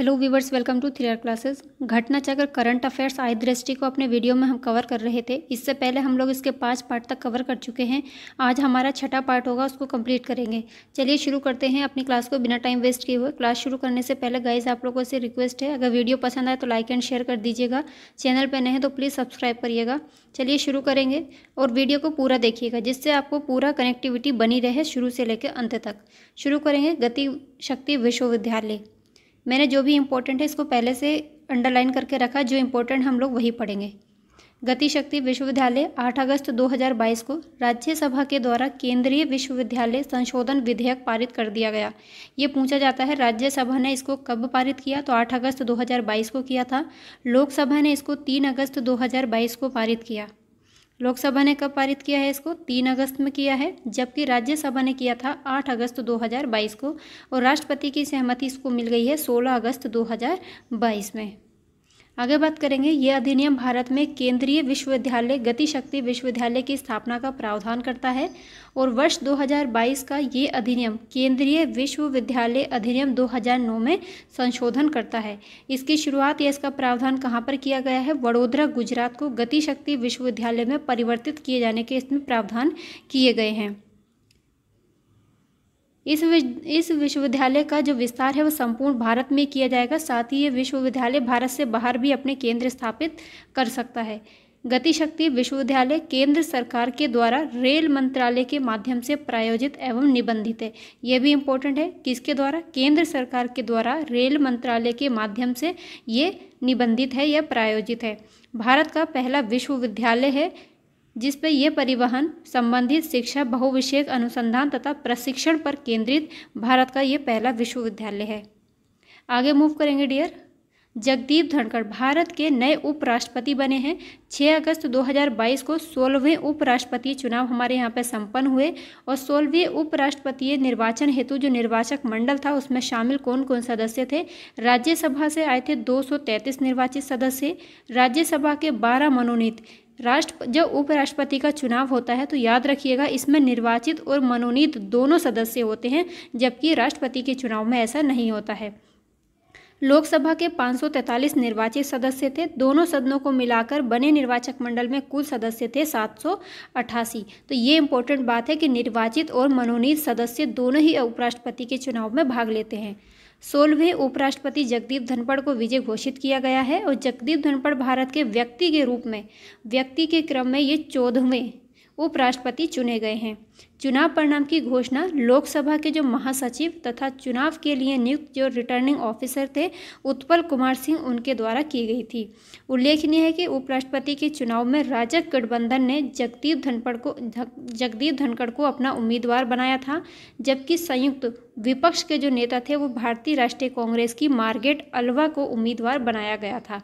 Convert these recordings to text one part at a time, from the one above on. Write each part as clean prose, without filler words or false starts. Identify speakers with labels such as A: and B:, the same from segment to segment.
A: Hello viewers, welcome to 3R classes. घटना चक्र current affairs आई दृष्टि को अपने वीडियो में हम कवर कर रहे थे। इससे पहले हम लोग इसके 5 पार्ट तक कवर कर चुके हैं। आज हमारा 6ठा पार्ट होगा, उसको कंप्लीट करेंगे। चलिए शुरू करते हैं अपनी क्लास को बिना टाइम वेस्ट किए हुए। क्लास शुरू करने से पहले गाइस आप लोगों से रिक्वेस्ट है, अगर वीडियो पसंद आए तो लाइक एंड शेयर कर दीजिएगा। चैनल पर नए हैं तो प्लीज़ सब्सक्राइब करिएगा। चलिए शुरू करेंगे और वीडियो को पूरा देखिएगा, जिससे आपको पूरा कनेक्टिविटी बनी रहे शुरू से लेकर अंत तक। शुरू करेंगे गति शक्ति विश्वविद्यालय। मैंने जो भी इम्पोर्टेंट है इसको पहले से अंडरलाइन करके रखा, जो इम्पोर्टेंट हम लोग वही पढ़ेंगे। गति शक्ति विश्वविद्यालय 8 अगस्त 2022 को राज्यसभा के द्वारा केंद्रीय विश्वविद्यालय संशोधन विधेयक पारित कर दिया गया। ये पूछा जाता है राज्यसभा ने इसको कब पारित किया, तो 8 अगस्त 2022 को किया था। लोकसभा ने इसको 3 अगस्त 2022 को पारित किया। लोकसभा ने कब पारित किया है इसको? 3 अगस्त में किया है, जबकि राज्यसभा ने किया था 8 अगस्त 2022 को, और राष्ट्रपति की सहमति इसको मिल गई है 16 अगस्त 2022 में। आगे बात करेंगे, ये अधिनियम भारत में केंद्रीय विश्वविद्यालय गति शक्ति विश्वविद्यालय की स्थापना का प्रावधान करता है, और वर्ष 2022 का ये अधिनियम केंद्रीय विश्वविद्यालय अधिनियम 2009 में संशोधन करता है। इसकी शुरुआत या इसका प्रावधान कहाँ पर किया गया है? वडोदरा गुजरात को गति शक्ति विश्वविद्यालय में परिवर्तित किए जाने के इसमें प्रावधान किए गए हैं। इस विश्वविद्यालय का जो विस्तार है वो संपूर्ण भारत में किया जाएगा। साथ ही ये विश्वविद्यालय भारत से बाहर भी अपने केंद्र स्थापित कर सकता है। गति शक्ति विश्वविद्यालय केंद्र सरकार के द्वारा रेल मंत्रालय के माध्यम से प्रायोजित एवं निबंधित है। यह भी इम्पोर्टेंट है, किसके द्वारा? केंद्र सरकार के द्वारा रेल मंत्रालय के माध्यम से ये निबंधित है या प्रायोजित है। भारत का पहला विश्वविद्यालय है जिस पर यह परिवहन संबंधित शिक्षा, बहुविषयक अनुसंधान तथा प्रशिक्षण पर केंद्रित भारत का ये पहला विश्वविद्यालय है। आगे मूव करेंगे डियर। जगदीप धनखड़ भारत के नए उपराष्ट्रपति बने हैं। 6 अगस्त 2022 को 16वें उपराष्ट्रपति चुनाव हमारे यहाँ पर संपन्न हुए, और 16वें उपराष्ट्रपति निर्वाचन हेतु जो निर्वाचक मंडल था उसमें शामिल कौन कौन सदस्य थे? राज्यसभा से आए थे 233 निर्वाचित सदस्य, राज्यसभा के 12 मनोनीत। जब उपराष्ट्रपति का चुनाव होता है तो याद रखिएगा इसमें निर्वाचित और मनोनीत दोनों सदस्य होते हैं, जबकि राष्ट्रपति के चुनाव में ऐसा नहीं होता है। लोकसभा के 543 निर्वाचित सदस्य थे। दोनों सदनों को मिलाकर बने निर्वाचक मंडल में कुल सदस्य थे 788। तो ये इंपॉर्टेंट बात है कि निर्वाचित और मनोनीत सदस्य दोनों ही उपराष्ट्रपति के चुनाव में भाग लेते हैं। 16वें उपराष्ट्रपति जगदीप धनखड़ को विजय घोषित किया गया है, और जगदीप धनखड़ भारत के व्यक्ति के रूप में व्यक्ति के क्रम में ये 14वें उपराष्ट्रपति चुने गए हैं। चुनाव परिणाम की घोषणा लोकसभा के जो महासचिव तथा चुनाव के लिए नियुक्त जो रिटर्निंग ऑफिसर थे उत्पल कुमार सिंह, उनके द्वारा की गई थी। उल्लेखनीय है कि उपराष्ट्रपति के चुनाव में राजग गठबंधन ने जगदीप धनखड़ को अपना उम्मीदवार बनाया था, जबकि संयुक्त विपक्ष के जो नेता थे वो भारतीय राष्ट्रीय कांग्रेस की मार्गरेट अल्वा को उम्मीदवार बनाया गया था।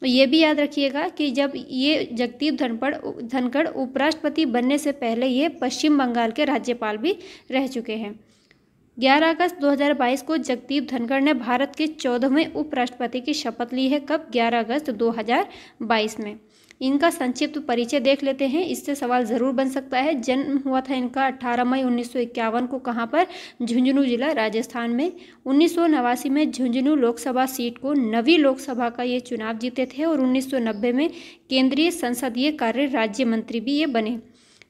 A: ये भी याद रखिएगा कि जब ये जगदीप धनखड़ उपराष्ट्रपति बनने से पहले ये पश्चिम बंगाल के राज्यपाल भी रह चुके हैं। 11 अगस्त 2022 को जगदीप धनखड़ ने भारत के 14वें उपराष्ट्रपति की शपथ ली है। कब? 11 अगस्त 2022 में। इनका संक्षिप्त परिचय देख लेते हैं, इससे सवाल ज़रूर बन सकता है। जन्म हुआ था इनका 18 मई 1951 को। कहाँ पर? झुंझुनू जिला, राजस्थान में। 1989 में झुंझुनू लोकसभा सीट को नवी लोकसभा का ये चुनाव जीते थे, और 1990 में केंद्रीय संसदीय कार्य राज्य मंत्री भी ये बने।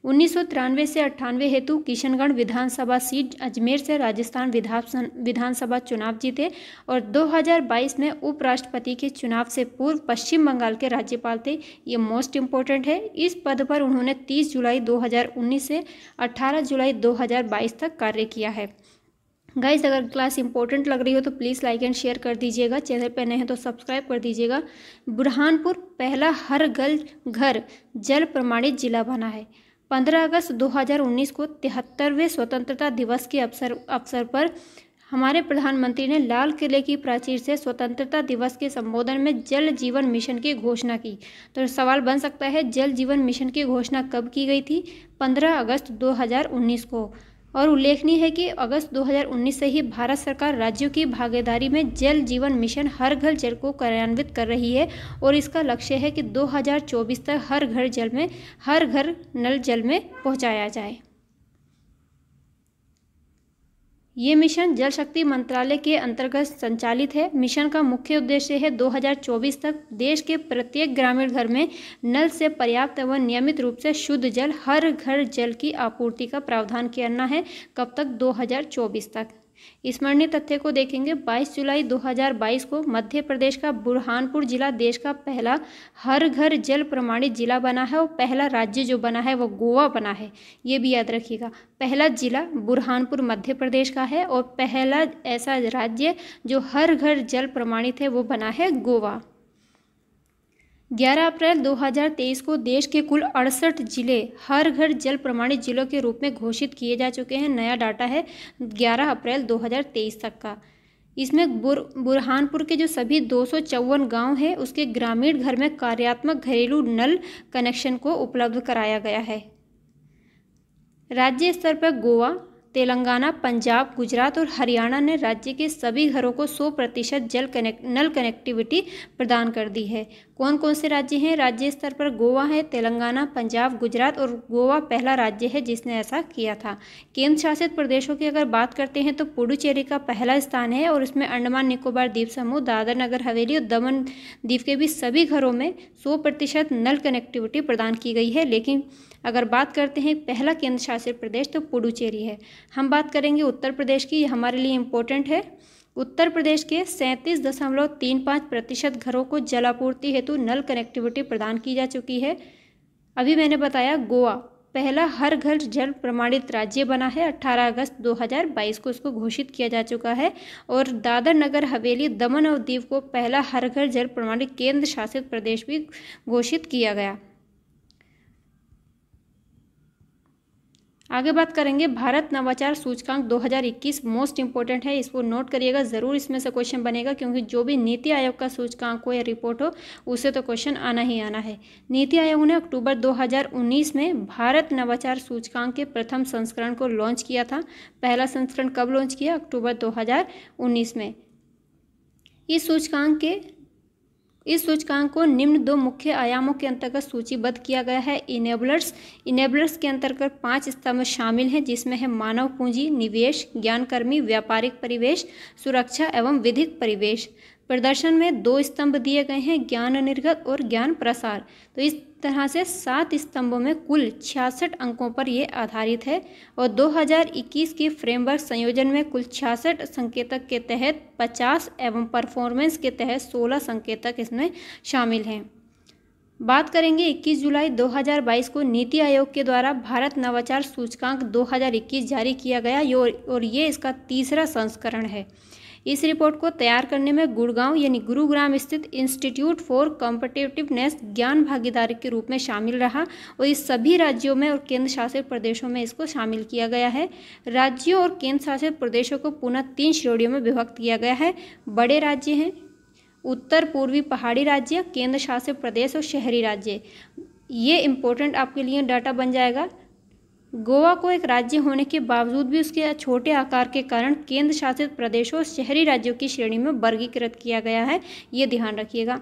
A: 1993 से 98 हेतु किशनगढ़ विधानसभा सीट अजमेर से राजस्थान विधानसभा चुनाव जीते, और 2022 में उपराष्ट्रपति के चुनाव से पूर्व पश्चिम बंगाल के राज्यपाल थे। ये मोस्ट इम्पोर्टेंट है। इस पद पर उन्होंने 30 जुलाई 2019 से 18 जुलाई 2022 तक कार्य किया है। गाइस, अगर क्लास इंपॉर्टेंट लग रही हो तो प्लीज़ लाइक एंड शेयर कर दीजिएगा। चैनल पर नए हैं तो सब्सक्राइब कर दीजिएगा। बुरहानपुर पहला हर घर जल प्रमाणित जिला बना है। 15 अगस्त 2019 को 73वें स्वतंत्रता दिवस के अवसर पर हमारे प्रधानमंत्री ने लाल किले की प्राचीर से स्वतंत्रता दिवस के संबोधन में जल जीवन मिशन की घोषणा की। तो सवाल बन सकता है, जल जीवन मिशन की घोषणा कब की गई थी? 15 अगस्त 2019 को। और उल्लेखनीय है कि अगस्त 2019 से ही भारत सरकार राज्यों की भागीदारी में जल जीवन मिशन हर घर जल को कार्यान्वित कर रही है, और इसका लक्ष्य है कि 2024 तक हर घर नल जल में पहुंचाया जाए। ये मिशन जल शक्ति मंत्रालय के अंतर्गत संचालित है। मिशन का मुख्य उद्देश्य है 2024 तक देश के प्रत्येक ग्रामीण घर में नल से पर्याप्त एवं नियमित रूप से शुद्ध जल, हर घर जल की आपूर्ति का प्रावधान करना है। कब तक? 2024 तक। स्मरणीय तथ्य को देखेंगे, 22 जुलाई 2022 को मध्य प्रदेश का बुरहानपुर जिला देश का पहला हर घर जल प्रमाणित जिला बना है और पहला राज्य जो बना है वो गोवा बना है। ये भी याद रखिएगा, पहला जिला बुरहानपुर मध्य प्रदेश का है और पहला ऐसा राज्य जो हर घर जल प्रमाणित है वो बना है गोवा। 11 अप्रैल 2023 को देश के कुल 68 जिले हर घर जल प्रमाणित जिलों के रूप में घोषित किए जा चुके हैं। नया डाटा है 11 अप्रैल 2023 तक का। इसमें बुरहानपुर के जो सभी 254 गांव हैं उसके ग्रामीण घर में कार्यात्मक घरेलू नल कनेक्शन को उपलब्ध कराया गया है। राज्य स्तर पर गोवा, तेलंगाना, पंजाब, गुजरात और हरियाणा ने राज्य के सभी घरों को 100% नल कनेक्टिविटी प्रदान कर दी है। कौन कौन से राज्य हैं? राज्य स्तर पर गोवा है, तेलंगाना, पंजाब, गुजरात और गोवा पहला राज्य है जिसने ऐसा किया था। केंद्र शासित प्रदेशों की अगर बात करते हैं तो पुडुचेरी का पहला स्थान है और इसमें अंडमान निकोबार द्वीप समूह, दादर नगर हवेली और दमन द्वीप के भी सभी घरों में 100% नल कनेक्टिविटी प्रदान की गई है। लेकिन अगर बात करते हैं पहला केंद्र शासित प्रदेश तो पुडुचेरी है। हम बात करेंगे उत्तर प्रदेश की, ये हमारे लिए इम्पोर्टेंट है। उत्तर प्रदेश के 37.35% घरों को जलापूर्ति हेतु नल कनेक्टिविटी प्रदान की जा चुकी है। अभी मैंने बताया गोवा पहला हर घर जल प्रमाणित राज्य बना है। 18 अगस्त 2022 को इसको घोषित किया जा चुका है और दादर नगर हवेली, दमन और दीव को पहला हर घर जल प्रमाणित केंद्र शासित प्रदेश भी घोषित किया गया। आगे बात करेंगे भारत नवाचार सूचकांक 2021 मोस्ट इंपॉर्टेंट है, इसको नोट करिएगा ज़रूर, इसमें से क्वेश्चन बनेगा क्योंकि जो भी नीति आयोग का सूचकांक हो या रिपोर्ट हो उससे तो क्वेश्चन आना ही आना है। नीति आयोग ने अक्टूबर 2019 में भारत नवाचार सूचकांक के प्रथम संस्करण को लॉन्च किया था। पहला संस्करण कब लॉन्च किया? अक्टूबर 2019 में। इस सूचकांक को निम्न 2 मुख्य आयामों के अंतर्गत सूचीबद्ध किया गया है। इनेबलर्स के अंतर्गत 5 स्तंभ शामिल हैं जिसमें है मानव पूंजी, निवेश, ज्ञानकर्मी, व्यापारिक परिवेश, सुरक्षा एवं विधिक परिवेश। प्रदर्शन में 2 स्तंभ दिए गए हैं, ज्ञान निर्गत और ज्ञान प्रसार। तो इस तरह से 7 स्तंभों में कुल 66 अंकों पर ये आधारित है और 2021 की फ्रेमवर्क संयोजन में कुल 66 संकेतक के तहत 50 एवं परफॉर्मेंस के तहत 16 संकेतक इसमें शामिल हैं। बात करेंगे 21 जुलाई 2022 को नीति आयोग के द्वारा भारत नवाचार सूचकांक 2021 जारी किया गया और ये इसका तीसरा संस्करण है। इस रिपोर्ट को तैयार करने में गुड़गांव यानी गुरुग्राम स्थित इंस्टीट्यूट फॉर कॉम्पिटिटिवनेस ज्ञान भागीदारी के रूप में शामिल रहा और इस सभी राज्यों में और केंद्र शासित प्रदेशों में इसको शामिल किया गया है। राज्यों और केंद्र शासित प्रदेशों को पुनः 3 श्रेणियों में विभक्त किया गया है। बड़े राज्य हैं, उत्तर पूर्वी पहाड़ी राज्य, केंद्र शासित प्रदेश और शहरी राज्य। ये इम्पोर्टेंट आपके लिए डाटा बन जाएगा। गोवा को एक राज्य होने के बावजूद भी उसके छोटे आकार के कारण केंद्र शासित प्रदेशों और शहरी राज्यों की श्रेणी में वर्गीकृत किया गया है, ये ध्यान रखिएगा।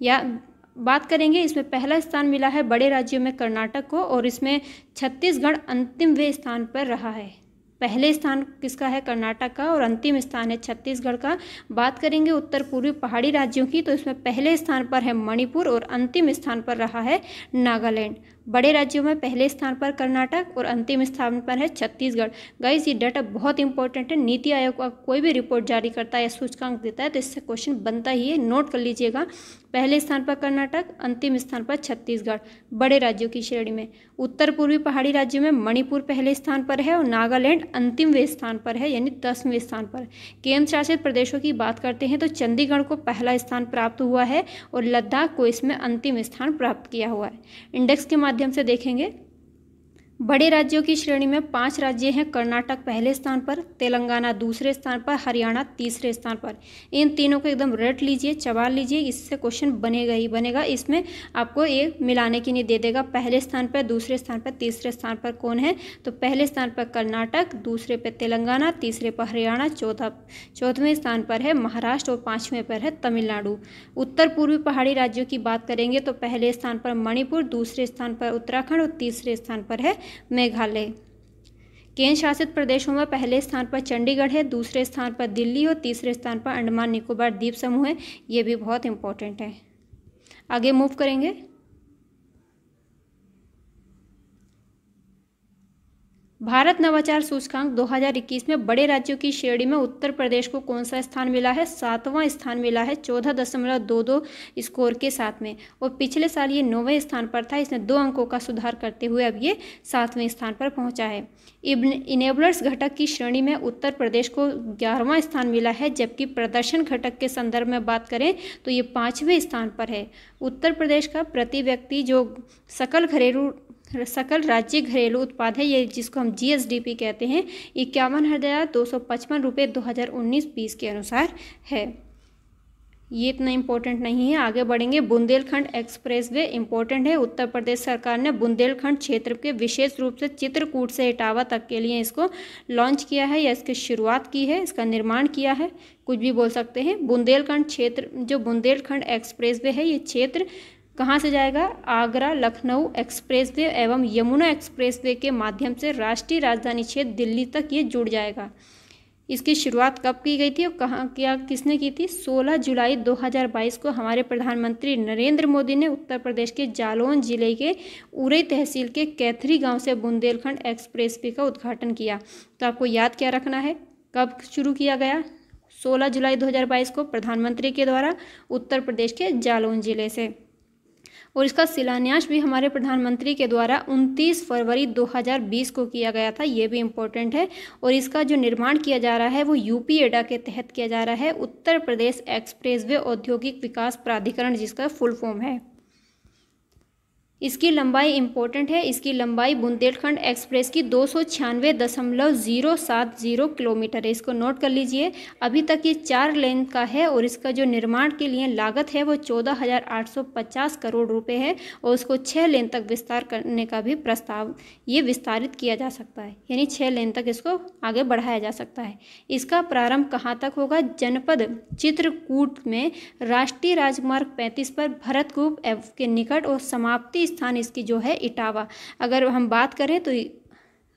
A: या बात करेंगे, इसमें पहला स्थान मिला है बड़े राज्यों में कर्नाटक को और इसमें छत्तीसगढ़ अंतिमवें स्थान पर रहा है। पहले स्थान किसका है? कर्नाटक का और अंतिम स्थान है छत्तीसगढ़ का। बात करेंगे उत्तर पूर्वी पहाड़ी राज्यों की तो इसमें पहले स्थान पर है मणिपुर और अंतिम स्थान पर रहा है नागालैंड। बड़े राज्यों में पहले स्थान पर कर्नाटक और अंतिम स्थान पर है छत्तीसगढ़। गाइस ये डाटा बहुत इंपॉर्टेंट है। नीति आयोग का कोई भी रिपोर्ट जारी करता है या सूचकांक देता है तो इससे क्वेश्चन बनता ही है, नोट कर लीजिएगा। पहले स्थान पर कर्नाटक, अंतिम स्थान पर छत्तीसगढ़ बड़े राज्यों की श्रेणी में। उत्तर पूर्वी पहाड़ी राज्यों में मणिपुर पहले स्थान पर है और नागालैंड अंतिमवें स्थान पर है यानी 10वें स्थान पर। केंद्र शासित प्रदेशों की बात करते हैं तो चंडीगढ़ को पहला स्थान प्राप्त हुआ है और लद्दाख को इसमें अंतिम स्थान प्राप्त किया हुआ है। इंडेक्स के माध्यम से देखेंगे, बड़े राज्यों की श्रेणी में 5 राज्य हैं। कर्नाटक पहले स्थान पर, तेलंगाना दूसरे स्थान पर, हरियाणा तीसरे स्थान पर। इन तीनों को एकदम रट लीजिए, चबा लीजिए, इससे क्वेश्चन बनेगा ही बनेगा। इसमें आपको एक मिलाने की नहीं दे देगा। पहले स्थान पर, दूसरे स्थान पर, तीसरे स्थान पर कौन है? तो पहले स्थान पर कर्नाटक, दूसरे पर तेलंगाना, तीसरे पर हरियाणा, चौथवें स्थान पर है महाराष्ट्र और 5वें पर है तमिलनाडु। उत्तर पूर्वी पहाड़ी राज्यों की बात करेंगे तो पहले स्थान पर मणिपुर, दूसरे स्थान पर उत्तराखंड और तीसरे स्थान पर है मेघालय। केंद्र शासित प्रदेशों में पहले स्थान पर चंडीगढ़ है, दूसरे स्थान पर दिल्ली और तीसरे स्थान पर अंडमान निकोबार द्वीप समूह है। ये भी बहुत इंपॉर्टेंट है। आगे मूव करेंगे। भारत नवाचार सूचकांक 2021 में बड़े राज्यों की श्रेणी में उत्तर प्रदेश को कौन सा स्थान मिला है? 7वां स्थान मिला है 14.22 स्कोर के साथ में, और पिछले साल ये 9वें स्थान पर था। इसने 2 अंकों का सुधार करते हुए अब ये 7वें स्थान पर पहुंचा है। इनेबलर्स घटक की श्रेणी में उत्तर प्रदेश को 11वां स्थान मिला है, जबकि प्रदर्शन घटक के संदर्भ में बात करें तो ये 5वें स्थान पर है। उत्तर प्रदेश का प्रति व्यक्ति जो सकल राज्य घरेलू उत्पाद है, ये जिसको हम GSDP कहते हैं, 51,255 रुपये 2019-20 के अनुसार है। ये इतना इम्पोर्टेंट नहीं है, आगे बढ़ेंगे। बुंदेलखंड एक्सप्रेसवे इम्पोर्टेंट है। उत्तर प्रदेश सरकार ने बुंदेलखंड क्षेत्र के विशेष रूप से चित्रकूट से इटावा तक के लिए इसको लॉन्च किया है या इसकी शुरुआत की है, इसका निर्माण किया है, कुछ भी बोल सकते हैं। बुंदेलखंड क्षेत्र, जो बुंदेलखंड एक्सप्रेसवे है, ये क्षेत्र कहाँ से जाएगा? आगरा लखनऊ एक्सप्रेसवे एवं यमुना एक्सप्रेसवे के माध्यम से राष्ट्रीय राजधानी क्षेत्र दिल्ली तक ये जुड़ जाएगा। इसकी शुरुआत कब की गई थी और कहाँ किसने की थी? 16 जुलाई 2022 को हमारे प्रधानमंत्री नरेंद्र मोदी ने उत्तर प्रदेश के जालौन जिले के उरई तहसील के कैथरी गांव से बुंदेलखंड एक्सप्रेसवे का उद्घाटन किया। तो आपको याद क्या रखना है, कब शुरू किया गया? 16 जुलाई 2022 को प्रधानमंत्री के द्वारा उत्तर प्रदेश के जालौन जिले से, और इसका शिलान्यास भी हमारे प्रधानमंत्री के द्वारा 29 फरवरी 2020 को किया गया था। ये भी इम्पोर्टेंट है। और इसका जो निर्माण किया जा रहा है वो यूपीएडा के तहत किया जा रहा है, उत्तर प्रदेश एक्सप्रेसवे औद्योगिक विकास प्राधिकरण, जिसका फुल फॉर्म है। इसकी लंबाई इम्पोर्टेंट है। इसकी लंबाई बुंदेलखंड एक्सप्रेस की 296.070 किलोमीटर है। इसको नोट कर लीजिए। अभी तक ये 4 लेन का है और इसका जो निर्माण के लिए लागत है वो 14,850 करोड़ रुपए है, और उसको 6 लेन तक विस्तार करने का भी प्रस्ताव ये विस्तारित किया जा सकता है, यानी 6 लेन तक इसको आगे बढ़ाया जा सकता है। इसका प्रारंभ कहाँ तक होगा? जनपद चित्रकूट में राष्ट्रीय राजमार्ग 35 पर भरतकूप के निकट, और समाप्ति स्थान इसकी जो है इटावा। अगर हम बात करें तो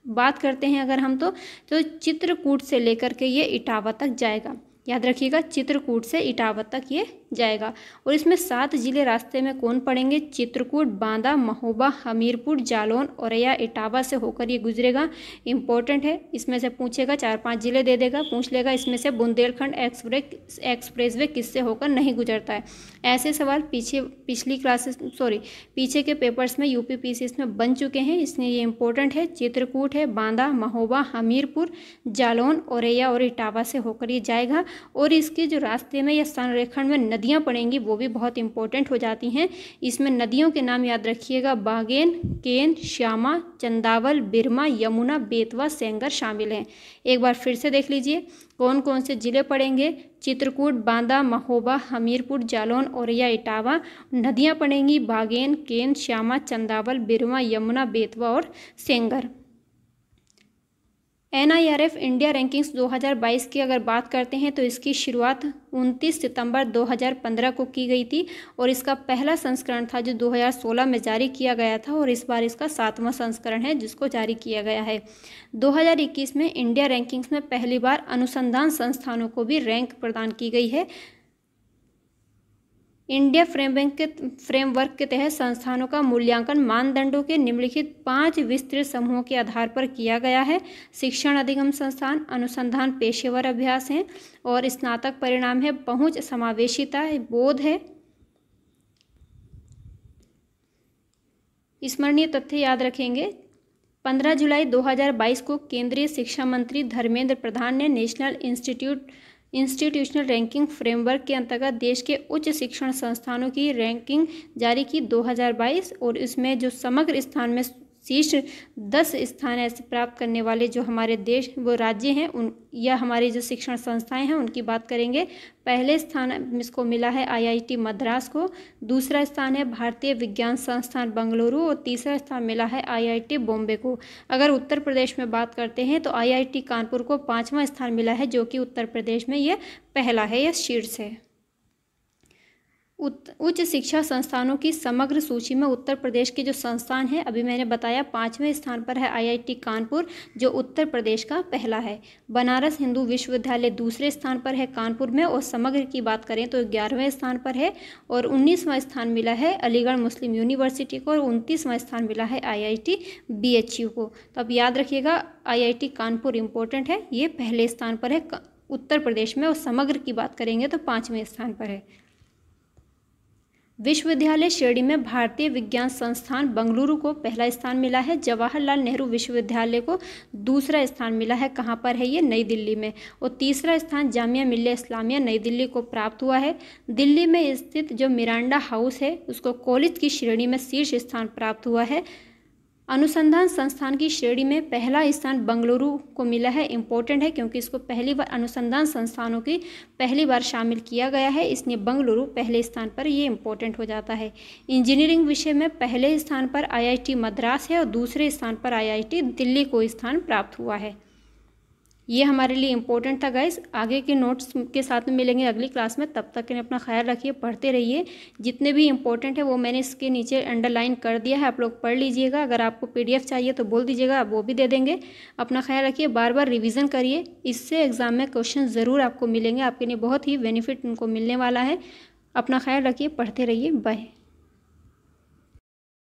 A: बात करते हैं अगर हम तो चित्रकूट से लेकर के ये इटावा तक जाएगा। याद रखिएगा, चित्रकूट से इटावा तक ये जाएगा। और इसमें 7 जिले रास्ते में कौन पड़ेंगे? चित्रकूट, बांदा, महोबा, हमीरपुर, जालौन, औरैया, इटावा से होकर ये गुजरेगा। इंपॉर्टेंट है, इसमें से पूछेगा, 4-5 जिले दे देगा, पूछ लेगा इसमें से बुंदेलखंड एक्सप्रेसवे किससे होकर नहीं गुजरता है। ऐसे सवाल पीछे के पेपर्स में UPPCS में बन चुके हैं, इसलिए ये इंपॉर्टेंट है। चित्रकूट है, बांदा, महोबा, हमीरपुर, जालौन, औरैया और इटावा से होकर ये जाएगा। और इसके जो रास्ते में या संरेखण में नदियाँ पड़ेंगी वो भी बहुत इंपॉर्टेंट हो जाती हैं। इसमें नदियों के नाम याद रखिएगा, बागेन, केन, श्यामा, चंदावल, बिरमा, यमुना, बेतवा, सेंगर शामिल हैं। एक बार फिर से देख लीजिए कौन कौन से जिले पड़ेंगे। चित्रकूट, बांदा, महोबा, हमीरपुर, जालौन, औरैया, इटावा। नदियाँ पड़ेंगी बागेन, केन, श्यामा, चंदावल, बिरमा, यमुना, बेतवा और सेंगर। NIRF इंडिया रैंकिंग्स 2022 की अगर बात करते हैं तो इसकी शुरुआत 29 सितंबर 2015 को की गई थी, और इसका पहला संस्करण था जो 2016 में जारी किया गया था, और इस बार इसका 7वां संस्करण है जिसको जारी किया गया है। 2021 में इंडिया रैंकिंग्स में पहली बार अनुसंधान संस्थानों को भी रैंक प्रदान की गई है। इंडिया फ्रेमवर्क के तहत संस्थानों का मूल्यांकन मानदंडों के निम्नलिखित 5 विस्तृत समूहों के आधार पर किया गया है। शिक्षण अधिगम संस्थान, अनुसंधान, पेशेवर अभ्यास हैं, और स्नातक परिणाम है, पहुंच, समावेशिता, बोध है। स्मरणीय तथ्य याद रखेंगे। 15 जुलाई 2022 को केंद्रीय शिक्षा मंत्री धर्मेंद्र प्रधान ने नेशनल इंस्टीट्यूशनल रैंकिंग फ्रेमवर्क के अंतर्गत देश के उच्च शिक्षण संस्थानों की रैंकिंग जारी की 2022, और इसमें जो समग्र स्थान में शीर्ष 10 स्थान ऐसे प्राप्त करने वाले जो हमारे देश वो राज्य हैं उन या हमारी जो शिक्षण संस्थाएं हैं उनकी बात करेंगे। पहले स्थान इसको मिला है IIT मद्रास को, दूसरा स्थान है भारतीय विज्ञान संस्थान बेंगलुरु, और तीसरा स्थान मिला है IIT बॉम्बे को। अगर उत्तर प्रदेश में बात करते हैं तो IIT कानपुर को 5वां स्थान मिला है, जो कि उत्तर प्रदेश में ये पहला है या शीर्ष है। उच्च शिक्षा संस्थानों की समग्र सूची में उत्तर प्रदेश के जो संस्थान हैं, अभी मैंने बताया 5वें स्थान पर है आईआईटी कानपुर, जो उत्तर प्रदेश का पहला है। बनारस हिंदू विश्वविद्यालय दूसरे स्थान पर है कानपुर में, और समग्र की बात करें तो 11वें स्थान पर है। और 19वां स्थान मिला है अलीगढ़ मुस्लिम यूनिवर्सिटी को, और 29वां स्थान मिला है आईआईटी बीएचयू को। तो अब याद रखिएगा, आईआईटी कानपुर इंपॉर्टेंट है, ये पहले स्थान पर है उत्तर प्रदेश में, और समग्र की बात करेंगे तो 5वें स्थान पर है। विश्वविद्यालय श्रेणी में भारतीय विज्ञान संस्थान बेंगलुरु को पहला स्थान मिला है। जवाहरलाल नेहरू विश्वविद्यालय को दूसरा स्थान मिला है। कहाँ पर है ये? नई दिल्ली में। और तीसरा स्थान जामिया मिल्लिया इस्लामिया नई दिल्ली को प्राप्त हुआ है। दिल्ली में स्थित जो मिरांडा हाउस है उसको कॉलेज की श्रेणी में शीर्ष स्थान प्राप्त हुआ है। अनुसंधान संस्थान की श्रेणी में पहला स्थान बेंगलुरु को मिला है। इम्पोर्टेंट है क्योंकि इसको पहली बार अनुसंधान संस्थानों की पहली बार शामिल किया गया है, इसलिए बेंगलुरु पहले स्थान पर ये इम्पोर्टेंट हो जाता है। इंजीनियरिंग विषय में पहले स्थान पर आईआईटी मद्रास है और दूसरे स्थान पर आईआईटी दिल्ली को स्थान प्राप्त हुआ है। ये हमारे लिए इम्पोर्टेंट था गाइस। आगे के नोट्स के साथ में मिलेंगे अगली क्लास में, तब तक के लिए अपना ख्याल रखिए, पढ़ते रहिए। जितने भी इम्पोर्टेंट है वो मैंने इसके नीचे अंडरलाइन कर दिया है, आप लोग पढ़ लीजिएगा। अगर आपको पीडीएफ चाहिए तो बोल दीजिएगा, वो भी दे देंगे। अपना ख्याल रखिए, बार बार रिविज़न करिए, इससे एग्ज़ाम में क्वेश्चन ज़रूर आपको मिलेंगे, आपके लिए बहुत ही बेनिफिट उनको मिलने वाला है। अपना ख्याल रखिए, पढ़ते रहिए, बाय।